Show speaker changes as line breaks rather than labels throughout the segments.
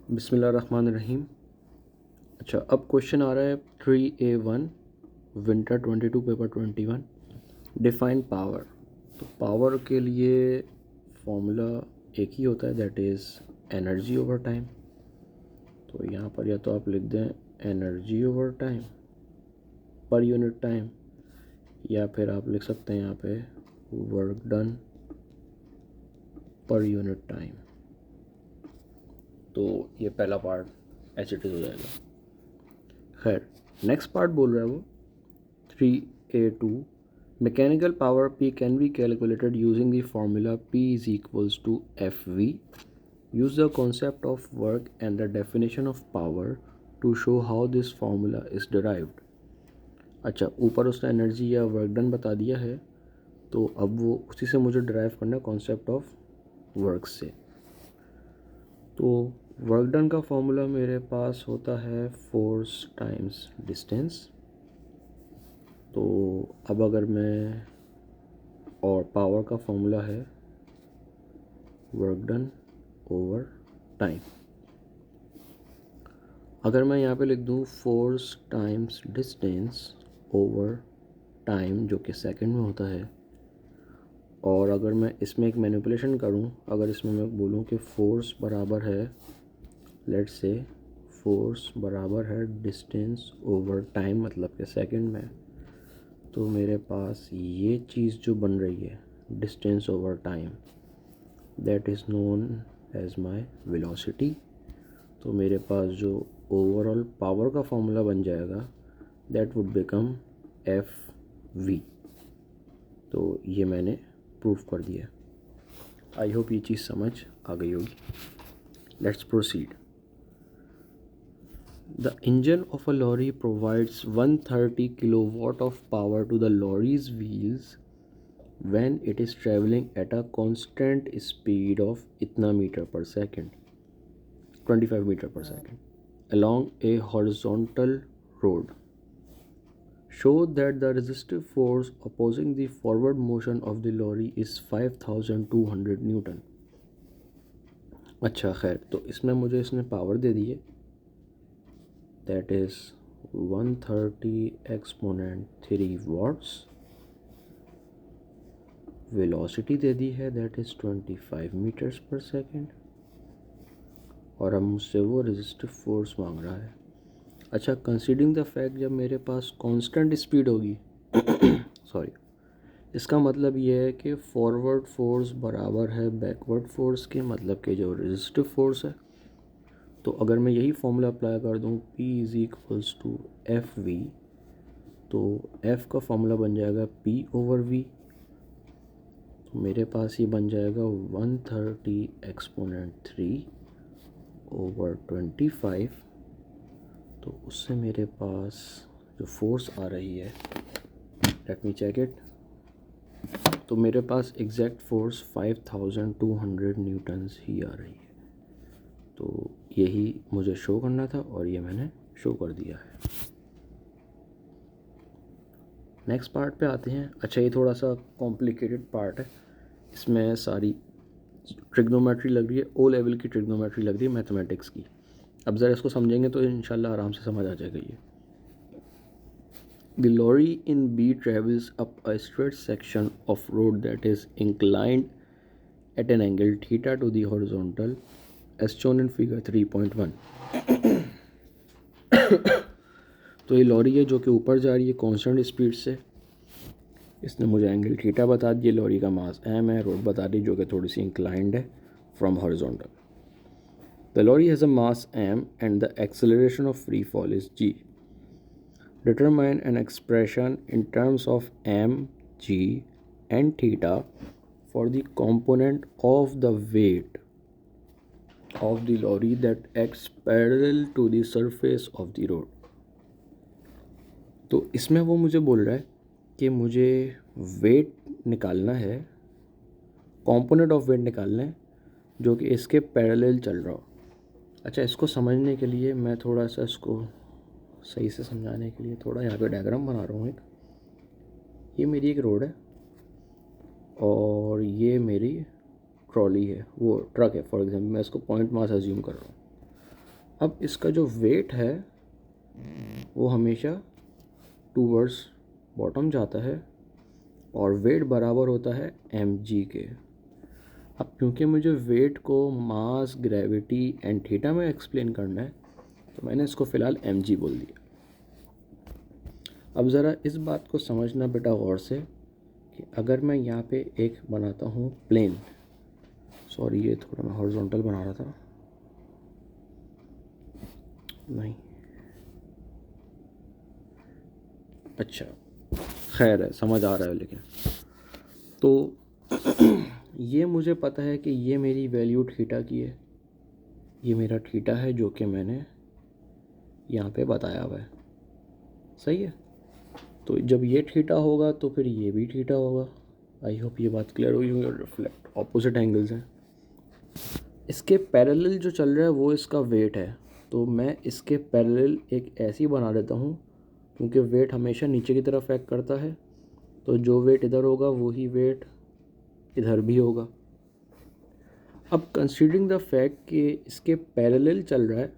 बिस्मिल्लाहिर्रहमानिर्रहीम। अच्छा, अब क्वेश्चन आ रहा है 3A1 winter 22 paper 21 define power. तो पावर के लिए फॉर्मूला एक ही होता है, that is energy over time. तो यहाँ पर या तो आप लिख दें energy over time per unit time, या फिर आप लिख सकते हैं यहाँ पे work done per unit time. तो ये पहला पार्ट एच इट इज़ हो जाएगा। खैर, नेक्स्ट पार्ट बोल रहा है वो 3A2 mechanical power P can be calculated using the formula P is equals to FV। Use the concept of work and the definition of power to show how this formula is derived. अच्छा, ऊपर उसने energy या work done बता दिया है, तो अब वो उसी से मुझे डिराइव करना है कॉन्सेप्ट ऑफ वर्क से। तो वर्क डन का फॉर्मूला मेरे पास होता है फोर्स टाइम्स डिस्टेंस। तो अब अगर मैं, और पावर का फॉर्मूला है वर्क डन ओवर टाइम। अगर मैं यहाँ पे लिख दूँ force times distance over time, जो कि सेकंड में होता है, और अगर मैं इसमें एक मैनिपुलेशन करूँ, अगर इसमें मैं बोलूँ कि फोर्स बराबर है, लेट्स से फोर्स बराबर है डिस्टेंस ओवर टाइम मतलब कि सेकंड में, तो मेरे पास ये चीज़ जो बन रही है distance over time, that is known as my velocity. तो मेरे पास जो ओवरऑल पावर का फॉर्मूला बन जाएगा दैट वुड बिकम FV। तो ये मैंने प्रूफ कर दिया। आई होप ये चीज़ समझ आ गई होगी। Let's proceed. The engine of a lorry provides 130 kilowatt of power to the lorry's wheels when it is traveling at a constant speed of इतना मीटर पर सेकेंड, 25 मीटर पर second along a horizontal road. Show that the resistive force opposing the forward motion of the lorry is 5200 Newton. अच्छा खैर, तो इसमें मुझे इसने power दे दी है, that is 130 exponent 3 watts. Velocity दे दी है that is 25 metres per second, और अब मुझसे वो रेजिस्टिव फोर्स मांग रहा है। अच्छा, कंसीडरिंग द फैक्ट जब मेरे पास कांस्टेंट स्पीड होगी सॉरी, इसका मतलब ये है कि फॉरवर्ड फोर्स बराबर है बैकवर्ड फोर्स के, मतलब कि जो रेजिस्टिव फोर्स है। तो अगर मैं यही फॉर्मूला अप्लाई कर दूँ P is equals to FV, तो F का फॉर्मूला बन जाएगा P ओवर V। तो मेरे पास ये बन जाएगा 130 एक्सपोनेंट 3 ओवर 25। तो उससे मेरे पास जो फोर्स आ रही है, लेट मी चेक इट, तो मेरे पास एग्जैक्ट फोर्स 5200 न्यूटन्स ही आ रही है। तो यही मुझे शो करना था और ये मैंने शो कर दिया है। नेक्स्ट पार्ट पे आते हैं। अच्छा, ये थोड़ा सा कॉम्प्लिकेटेड पार्ट है, इसमें सारी ट्रिग्नोमेट्री लग रही है, ओ लेवल की ट्रिग्नोमेट्री लग रही है मैथमेटिक्स की। अब ज़रा इसको समझेंगे तो इंशाल्लाह आराम से समझ आ जाएगा ये। The lorry in B travels up a straight section of road that is inclined at an angle theta to the horizontal as shown in figure 3.1। तो ये लॉरी है जो कि ऊपर जा रही है कांस्टेंट स्पीड से। इसने मुझे एंगल थीटा बता दिया, लॉरी का मास m है, रोड बता दी जो कि थोड़ी सी इंक्लाइंड है from horizontal. The lorry has a mass m and the acceleration of free fall is g। Determine an expression in terms of m, g and theta for the component of the weight of the lorry that acts parallel to the surface of the road। तो इसमें वो मुझे बोल रहा है कि मुझे wait निकालना है, कंपोनेंट ऑफ वेट निकालना है जो कि इसके पैरेलल चल रहा हो। अच्छा, इसको समझने के लिए मैं थोड़ा सा इसको सही से समझाने के लिए थोड़ा यहाँ पे डायग्राम बना रहा हूँ एक। ये मेरी एक रोड है और ये मेरी ट्रॉली है, वो ट्रक है फॉर एग्जांपल, मैं इसको पॉइंट मास अज्यूम कर रहा हूँ। अब इसका जो वेट है वो हमेशा टूवर्ड्स बॉटम जाता है और वेट बराबर होता है mg के। अब क्योंकि मुझे वेट को मास, ग्रेविटी एंड थीटा में एक्सप्लेन करना है तो मैंने इसको फ़िलहाल mg बोल दिया। अब ज़रा इस बात को समझना बेटा गौर से कि अगर मैं यहाँ पे एक बनाता हूँ प्लेन, सॉरी ये थोड़ा मैं हॉरिजॉन्टल बना रहा था, नहीं अच्छा खैर है, समझ आ रहा है। लेकिन तो ये मुझे पता है कि ये मेरी वैल्यू थीटा की है, ये मेरा थीटा है जो कि मैंने यहाँ पे बताया हुआ है, सही है। तो जब ये थीटा होगा तो फिर ये भी थीटा होगा। आई होप ये बात क्लियर हुई होगी। रिफ्लेक्ट ऑपोजिट एंगल्स हैं। इसके पैरेलल जो चल रहा है वो इसका वेट है, तो मैं इसके पैरेलल एक ऐसी बना देता हूँ क्योंकि वेट हमेशा नीचे की तरफ एक्ट करता है, तो जो वेट इधर होगा वही वेट इधर भी होगा। अब कंसीडरिंग द फैक्ट कि इसके पैरेलल चल रहा है,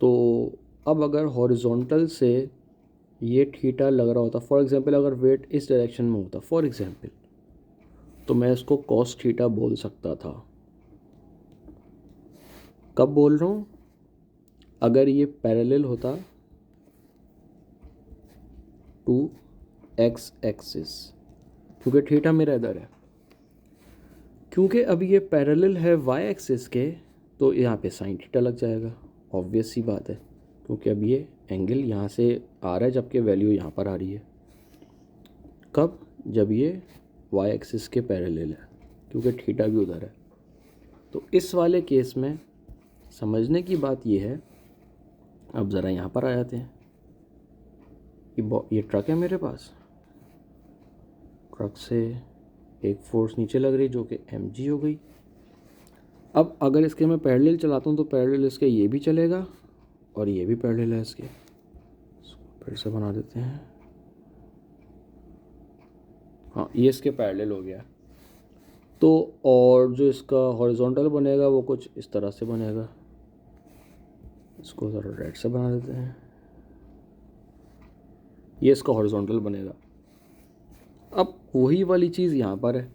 तो अब अगर हॉरिजॉन्टल से ये थीटा लग रहा होता, फॉर एग्जांपल अगर वेट इस डायरेक्शन में होता फॉर एग्जांपल, तो मैं इसको कॉस थीटा बोल सकता था। कब बोल रहा हूँ? अगर ये पैरेलल होता टू एक्स एक्सिस, क्योंकि थीटा मेरा इधर है। क्योंकि अब ये पैरेलल है वाई एक्सिस के, तो यहाँ पे साइन थीटा लग जाएगा, ऑब्वियस सी बात है, क्योंकि अब ये एंगल यहाँ से आ रहा है जबकि वैल्यू यहाँ पर आ रही है। कब? जब ये वाई एक्सिस के पैरेलल है, क्योंकि थीटा भी उधर है। तो इस वाले केस में समझने की बात ये है, अब ज़रा यहाँ पर आ जाते हैं। ये ट्रक है मेरे पास, ट्रक से एक फोर्स नीचे लग रही जो कि mg हो गई। अब अगर इसके मैं पैरेलल चलाता हूँ तो पैरेलल इसके ये भी चलेगा और ये भी पैरेलल है इसके। फिर से बना देते हैं, हाँ ये इसके पैरेलल हो गया। तो और जो इसका हॉरिजॉन्टल बनेगा वो कुछ इस तरह से बनेगा, इसको ज़रा रेड से बना देते हैं, ये इसका हॉरिजॉन्टल बनेगा। अब वही वाली चीज़ यहाँ पर है,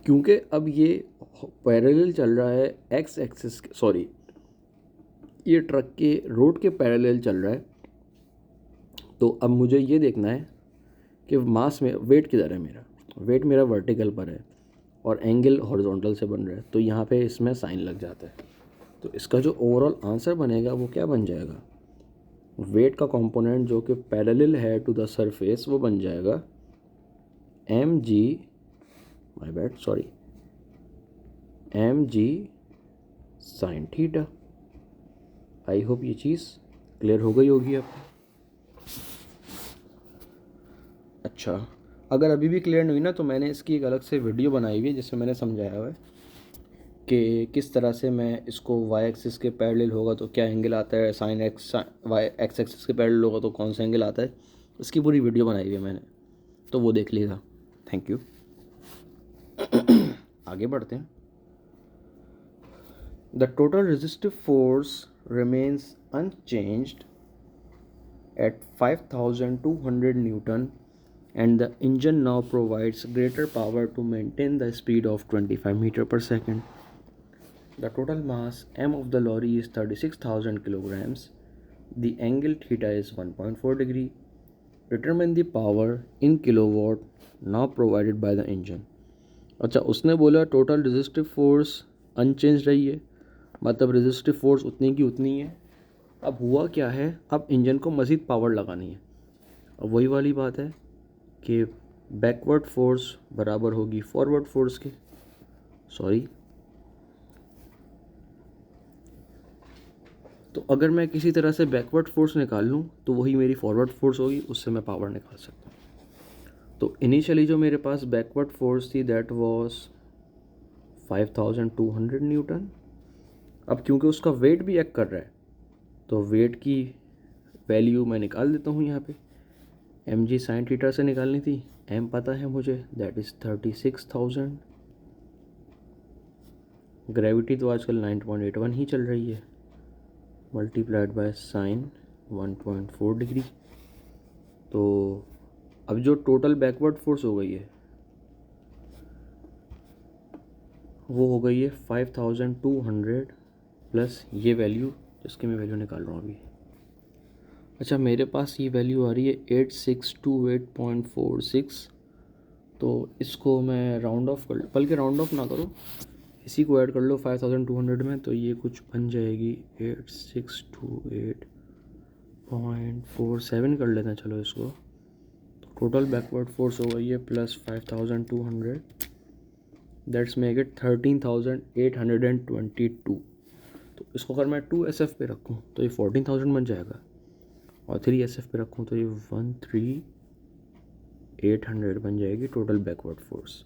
क्योंकि अब ये पैरेलल चल रहा है एक्स एक्सिस, सॉरी ये ट्रक के रोड के पैरेलल चल रहा है। तो अब मुझे ये देखना है कि मास में वेट किधर है। मेरा वेट मेरा वर्टिकल पर है और एंगल हॉरिजॉन्टल से बन रहा है, तो यहाँ पे इसमें साइन लग जाता है। तो इसका जो ओवरऑल आंसर बनेगा वो क्या बन जाएगा? वेट का कंपोनेंट जो कि पैरेलल है टू द सरफेस वो बन जाएगा mg, my bad sorry, mg sine theta. I hope ये चीज़ क्लियर हो गई होगी आपको। अच्छा, अगर अभी भी क्लियर नहीं हुई ना तो मैंने इसकी एक अलग से वीडियो बनाई हुई है जिसमें मैंने समझाया हुआ है कि किस तरह से मैं इसको वाई एक्सिस के पैरेलल होगा तो क्या एंगल आता है, sine X Y X axis के पैरेलल होगा तो कौन सा एंगल आता है, इसकी पूरी वीडियो बनाई हुई है मैंने, तो वो देख लीजिएगा। Thank you. आगे बढ़ते हैं। The total resistive force remains unchanged at 5200 Newton and the engine now provides greater power to maintain the speed of 25 meter per second. The total mass m of the lorry is 36,000 kilograms. The angle theta is 1.4 degree. Determine the power in kilowatt now provided by the engine. अच्छा, उसने बोला total resistive force unchange रही है, मतलब resistive force उतनी की उतनी है। अब हुआ क्या है, अब इंजन को मज़ीद पावर लगानी है। अब वही वाली बात है कि बैकवर्ड फोर्स बराबर होगी फॉरवर्ड फोर्स के, सॉरी। तो अगर मैं किसी तरह से बैकवर्ड फोर्स निकाल लूँ तो वही मेरी फॉरवर्ड फोर्स होगी, उससे मैं पावर निकाल सकता हूँ। तो इनिशियली जो मेरे पास बैकवर्ड फोर्स थी दैट वाज 5200 न्यूटन। अब क्योंकि उसका वेट भी एक्ट कर रहा है तो वेट की वैल्यू मैं निकाल देता हूँ यहाँ पे। mg साइन थीटा से निकालनी थी, m पता है मुझे, दैट इज़ 36,000। ग्रेविटी तो आजकल 9.81 ही चल रही है, मल्टीप्लाइड बाय साइन 1.4 डिग्री। तो अब जो टोटल बैकवर्ड फोर्स हो गई है वो हो गई है 5200 प्लस ये वैल्यू जिसकी मैं वैल्यू निकाल रहा हूँ अभी। अच्छा, मेरे पास ये वैल्यू आ रही है 8628.46। तो इसको मैं राउंड ऑफ कर, बल्कि राउंड ऑफ ना करो, इसी को ऐड कर लो 5200 में, तो ये कुछ बन जाएगी 8628.47 कर लेते हैं। चलो इसको, तो टोटल बैकवर्ड फोर्स हो गई है प्लस 5200, दैट्स मेक इट 13822। तो इसको अगर मैं 2SF पे रखूँ तो ये 14000 बन जाएगा, और 3SF पे रखूँ तो ये 13800 बन जाएगी total backward force.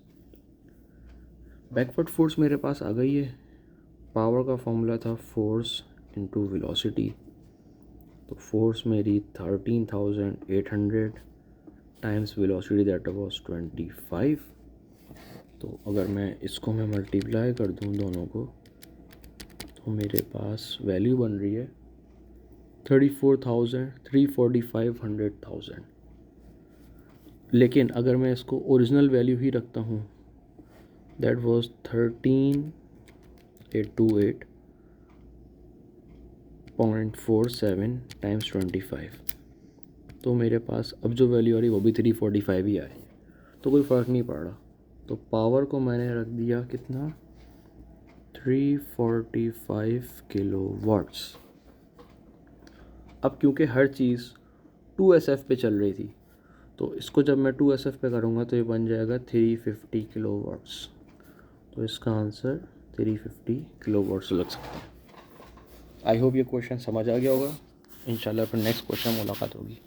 Backward force मेरे पास आ गई है। पावर का फॉर्मूला था फोर्स इनटू वेलोसिटी, तो फोर्स मेरी 13800 टाइम्स वेलोसिटी दैट वाज 25। तो अगर मैं इसको मल्टीप्लाई कर दूं दोनों को तो मेरे पास वैल्यू बन रही है 34,000 345,000। लेकिन अगर मैं इसको ओरिजिनल वैल्यू ही रखता हूँ दैट वाज 13828.47 टाइम्स 25, तो मेरे पास अब जो वैल्यू आ रही है वो भी 345 ही आए, तो कोई फ़र्क नहीं पड़ रहा। तो पावर को मैंने रख दिया कितना, 345 किलो वाट्स। अब क्योंकि हर चीज़ 2SF पे चल रही थी, तो इसको जब मैं 2SF पे करूँगा तो ये बन जाएगा 350 किलो वाट्स। तो इसका आंसर 350 किलो वाट्स लग सकता है। आई होप ये क्वेश्चन समझ आ गया होगा। इंशाल्लाह फिर नेक्स्ट क्वेश्चन मुलाकात होगी।